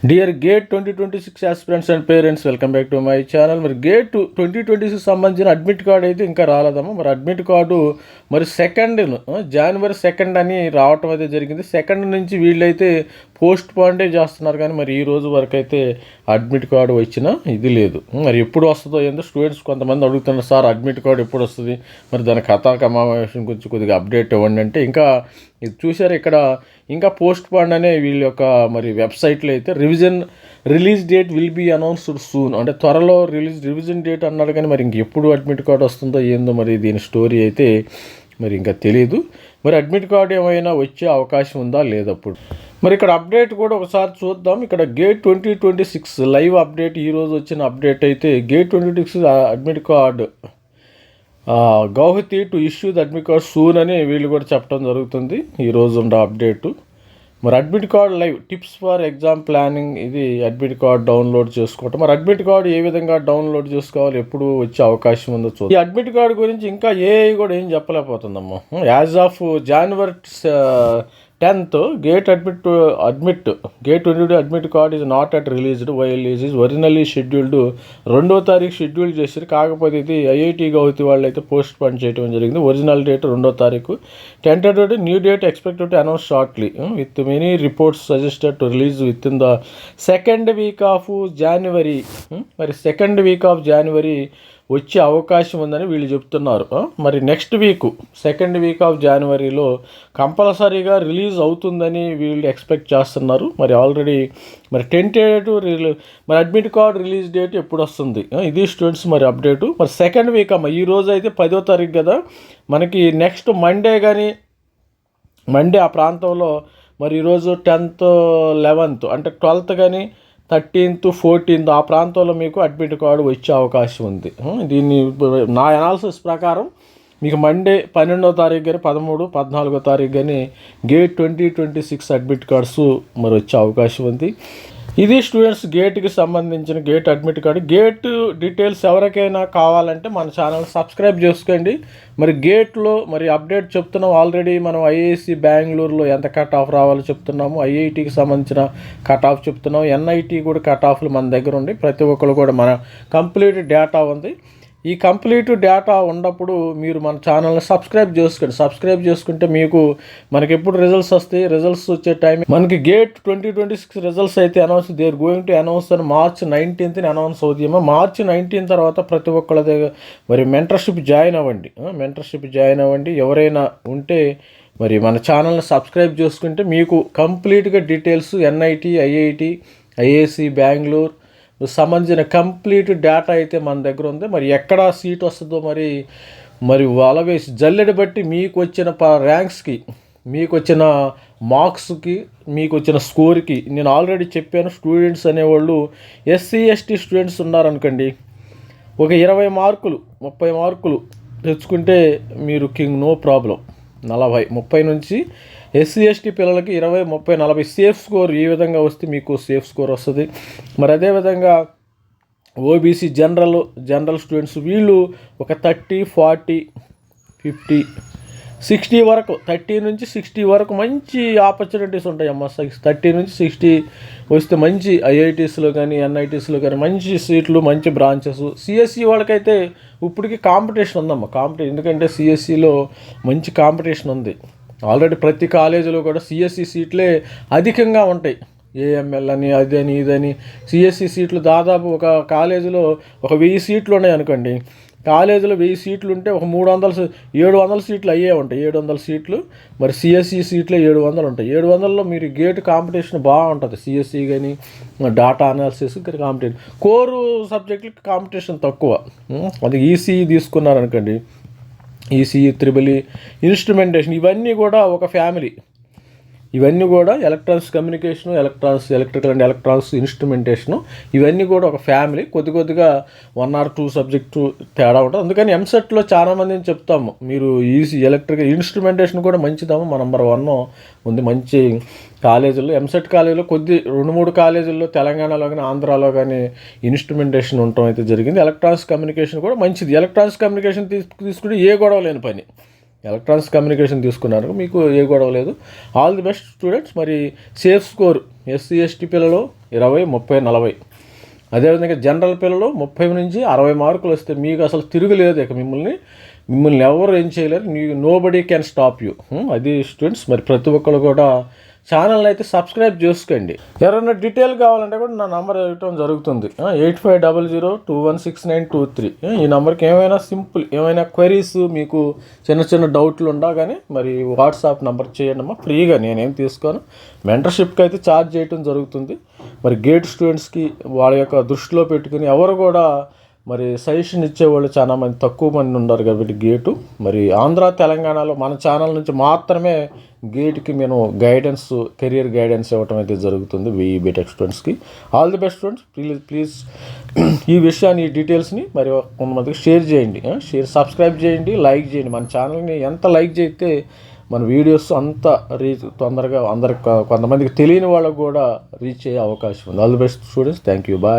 Dear gate 2026 aspirants and parents, welcome back to my channel. మరి gate 2026 సంబంధించిన admit card అయితే ఇంకా రాలేదమ్మా. మరి అడ్మిట్ కార్డు మరి జనవరి 2 అని రావటం అయితే జరిగింది. 2 నుంచి వీళ్ళైతే పోస్ట్ పోన్డే చేస్తున్నారు, కానీ మరి ఈ రోజు వరకు అయితే అడ్మిట్ కార్డు వచ్చినా ఇది లేదు. మరి ఎప్పుడు వస్తుందో ఏందో స్టూడెంట్స్ కొంతమంది అడుగుతున్నారు, సార్ అడ్మిట్ కార్డు ఎప్పుడు వస్తుంది, మరి దాని కథా కమావేశం గురించి కొద్దిగా అప్డేట్ ఇవ్వండి అంటే, ఇంకా ఇది చూసారు ఇక్కడ ఇంకా పోస్ట్ పోన్ అనే వీళ్ళ యొక్క మరి వెబ్సైట్లో అయితే release date will be announced soon, అంటే త్వరలో రివిజన్ డేట్ అన్నాడు, కానీ మరి ఇంకెప్పుడు అడ్మిట్ కార్డు వస్తుందో ఏందో మరి దీని స్టోరీ అయితే మరి ఇంకా తెలియదు. మరి అడ్మిట్ కార్డు ఏమైనా వచ్చే అవకాశం ఉందా లేదప్పుడు. మరి ఇక్కడ అప్డేట్ కూడా ఒకసారి చూద్దాం. ఇక్కడ గేట్ 2026 లైవ్ అప్డేట్, ఈరోజు వచ్చిన అప్డేట్ అయితే gate 2026 admit card Guwahati to issue the admit card soon అని వీళ్ళు కూడా చెప్పడం జరుగుతుంది ఈరోజు ఉన్న అప్డేటు. మరి admit card live tips for exam planning, ఇది అడ్మిట్ కార్డ్ డౌన్లోడ్ చేసుకోవటం. మరి అడ్మిట్ కార్డు ఏ విధంగా డౌన్లోడ్ చేసుకోవాలి, ఎప్పుడు వచ్చే అవకాశం ఉందో చూద్దాం. ఈ అడ్మిట్ కార్డు గురించి ఇంకా ఏఐ కూడా ఏం చెప్పలేకపోతుందమ్మా. As of January 10th GATE GATE 22 admit card is not at released while is originally scheduled 2వ తారీఖు షెడ్యూల్ చేశారు. కాకపోతే ఇది ఐఐటి గౌహతి వాళ్ళు అయితే పోస్ట్ పోన్ చేయడం జరిగింది. ఒరిజినల్ డేట్ 2వ తారీఖు. Tentative new date expected to announce shortly with many reports suggested to release with in the second week of January. మరి సెకండ్ వీక్ ఆఫ్ జనవరి వచ్చే అవకాశం ఉందని వీళ్ళు చెప్తున్నారు. మరి నెక్స్ట్ సెకండ్ వీక్ ఆఫ్ జనవరిలో కంపల్సరీగా రిలీజ్ అవుతుందని వీళ్ళు ఎక్స్పెక్ట్ చేస్తున్నారు. మరి ఆల్రెడీ మరి టెంటేటివ్ మరి అడ్మిట్ కార్డ్ రిలీజ్ డేట్ ఎప్పుడు వస్తుంది, ఇది స్టూడెంట్స్ మరి అప్డేటు. మరి సెకండ్ వీక్ అమ్మ, ఈరోజు అయితే 10వ తారీఖు కదా, మనకి నెక్స్ట్ మండే ఆ ప్రాంతంలో మరి ఈరోజు 10th 11th అంటే 12th కానీ 13th 14th ఆ ప్రాంతంలో మీకు అడ్మిట్ కార్డు వచ్చే అవకాశం ఉంది. దీన్ని నా అనాలిసిస్ ప్రకారం మీకు మండే 12వ తారీఖు కానీ 13, 14వ తారీఖు కానీ గేట్ 2026 అడ్మిట్ కార్డ్స్ మరి వచ్చే అవకాశం ఉంది. ఇది స్టూడెంట్స్ గేట్కి సంబంధించిన gate admit card. Gate details ఎవరికైనా కావాలంటే మన ఛానల్ సబ్స్క్రైబ్ చేసుకోండి. మరి గేట్లో మరి అప్డేట్ చెప్తున్నాం. ఆల్రెడీ మనం ఐఐసి బెంగళూరులో ఎంత కట్ ఆఫ్ రావాలో చెప్తున్నాము, ఐఐటికి సంబంధించిన కట్ ఆఫ్ చెప్తున్నాం, ఎన్ఐటి కూడా కట్ ఆఫ్లు మన దగ్గర ఉండి ప్రతి ఒక్కరు కూడా మన కంప్లీట్ డేటా ఉంది. ఈ కంప్లీట్ డేటా ఉన్నప్పుడు మీరు మన ఛానల్ని సబ్స్క్రైబ్ చేసుకుంటే మీకు మనకి ఎప్పుడు రిజల్ట్స్ వస్తాయి, రిజల్ట్స్ వచ్చే టైం మనకి గేట్ 2026 రిజల్ట్స్ అయితే they are going to announce అని March 19th అనౌన్స్ అవుతాయేమో. March 19 తర్వాత ప్రతి ఒక్కళ్ళ దగ్గర మరి మెంటర్షిప్ జాయిన్ అవ్వండి. ఎవరైనా ఉంటే మరి మన ఛానల్ని సబ్స్క్రైబ్ చేసుకుంటే మీకు కంప్లీట్గా details NIT, IIT, IIC Bengaluru సంబంధించిన కంప్లీట్ డేటా అయితే మన దగ్గర ఉంది. మరి ఎక్కడ సీట్ వస్తుందో మరి వలవేసి జల్లెడ బట్టి మీకు వచ్చిన ర్యాంక్స్కి, మీకు వచ్చిన మార్క్స్కి, మీకు వచ్చిన స్కోర్కి నేను ఆల్రెడీ చెప్పాను. స్టూడెంట్స్ అనేవాళ్ళు SC ST స్టూడెంట్స్ ఉన్నారనుకోండి, ఒక 20 మార్కులు 30 మార్కులు తెచ్చుకుంటే మీరు కింగ్, నో ప్రాబ్లం. 30 నుంచి SC ST పిల్లలకి 20, 30, 40 సేఫ్ స్కోర్ ఈ విధంగా వస్తే మీకు సేఫ్ స్కోర్ వస్తుంది. మరి అదేవిధంగా OBC జనరల్ స్టూడెంట్స్ వీళ్ళు ఒక 30, 40, 50, 60 వరకు, 30 నుంచి 60 వరకు మంచి ఆపర్చునిటీస్ ఉంటాయి అమ్మ. 30 నుంచి 60 వస్తే మంచి ఐఐటీస్లో కానీ NITస్లో కానీ మంచి సీట్లు, మంచి బ్రాంచెస్. CSE వాళ్ళకైతే ఇప్పటికీ కాంపిటీషన్ ఉందమ్మా. ఎందుకంటే CSEలో మంచి కాంపిటీషన్ ఉంది. ఆల్రెడీ ప్రతి కాలేజీలో కూడా CSE సీట్లే అధికంగా ఉంటాయి. AML అని అదని ఇదని CSE సీట్లు దాదాపు ఒక కాలేజీలో ఒక 1000 సీట్లు ఉన్నాయి అనుకోండి. కాలేజీలో 1000 సీట్లు ఉంటే ఒక 700 సీట్లు అయ్యే ఉంటాయి. 700 సీట్లు మరి CSE సీట్లే 700 ఉంటాయి. 700లో మీరు గేట్ కాంపిటీషన్ బాగుంటుంది. CSE కానీ డాటా అనాలిసిస్ కాంపిటీషన్, కోరు సబ్జెక్టులకి కాంపిటీషన్ తక్కువ. అది ECE తీసుకున్నారనుకోండి, ECE, EEE, ఇన్స్ట్రుమెంటేషన్ ఇవన్నీ కూడా ఒక ఫ్యామిలీ. ఇవన్నీ కూడా electronics communication, electrical and electronics instrumentation, ఇవన్నీ కూడా ఒక ఫ్యామిలీ. కొద్దిగా 1 or 2 సబ్జెక్టు తేడా ఉంటుంది. అందుకని ఎంసెట్లో చాలామందిని చెప్తాము, మీరు ఎలక్ట్రికల్ ఇన్స్ట్రుమెంటేషన్ కూడా మంచిదాము, మా నెంబర్ 1 ఉంది మంచి కాలేజీల్లో. ఎంసెట్ కాలేజీలో 2-3 కాలేజీల్లో తెలంగాణలో కానీ ఆంధ్రాలో కానీ ఇన్స్ట్రుమెంటేషన్ ఉండటం అయితే జరిగింది. ఎలక్ట్రానిక్స్ కమ్యూనికేషన్ కూడా మంచిది. ఎలక్ట్రానిక్స్ కమ్యూనికేషన్ తీసుకుంటే ఏ గొడవ లేని పని. ఎలక్ట్రానిక్స్ కమ్యూనికేషన్ తీసుకున్నారు, మీకు ఏ గొడవ లేదు. All the best students. మరి సేఫ్ స్కోర్ SC ST పిల్లలు 20, 30, 40. అదేవిధంగా జనరల్ పిల్లలు 30 నుంచి 60 మార్కులు వస్తే మీకు అసలు తిరుగులేదు. ఇక మిమ్మల్ని ఎవరు ఏం చేయలేరు. Nobody can stop you. అది స్టూడెంట్స్. మరి ప్రతి ఒక్కరు కూడా ఛానల్ని అయితే సబ్స్క్రైబ్ చేసుకోండి. ఎవరైనా డీటెయిల్ కావాలంటే కూడా నా నెంబర్ ఇవ్వటం జరుగుతుంది. 8500216923. ఈ నెంబర్కి ఏమైనా సింపుల్ ఏమైనా క్వైరీస్ మీకు చిన్న డౌట్లు ఉండా కానీ మరి వాట్సాప్ నెంబర్ చేయండి అమ్మా, ఫ్రీగా, నేనేం తీసుకోను. మెంటర్షిప్కి అయితే ఛార్జ్ చేయటం జరుగుతుంది. మరి గేట్ స్టూడెంట్స్కి వాళ్ళ యొక్క దృష్టిలో పెట్టుకుని ఎవరు కూడా మరి సజెషన్ ఇచ్చేవాళ్ళు చాలా మంది తక్కువ మంది ఉన్నారు కాబట్టి గేటు మరి ఆంధ్ర తెలంగాణలో మన ఛానల్ నుంచి మాత్రమే గేట్కి మేము గైడెన్స్, కెరియర్ గైడెన్స్ ఇవ్వటం అయితే జరుగుతుంది VE బీటెక్ స్టూడెంట్స్కి. All the best students. Please ఈ విషయాన్ని, ఈ డీటెయిల్స్ని మరి కొంతమందికి షేర్ చేయండి. సబ్స్క్రైబ్ చేయండి, లైక్ చేయండి. మన ఛానల్ని ఎంత లైక్ చేస్తే మన వీడియోస్ అంత తొందరగా కొంతమందికి తెలియని వాళ్ళకు కూడా రీచ్ అయ్యే అవకాశం ఉంది. All the best students. Thank you. Bye.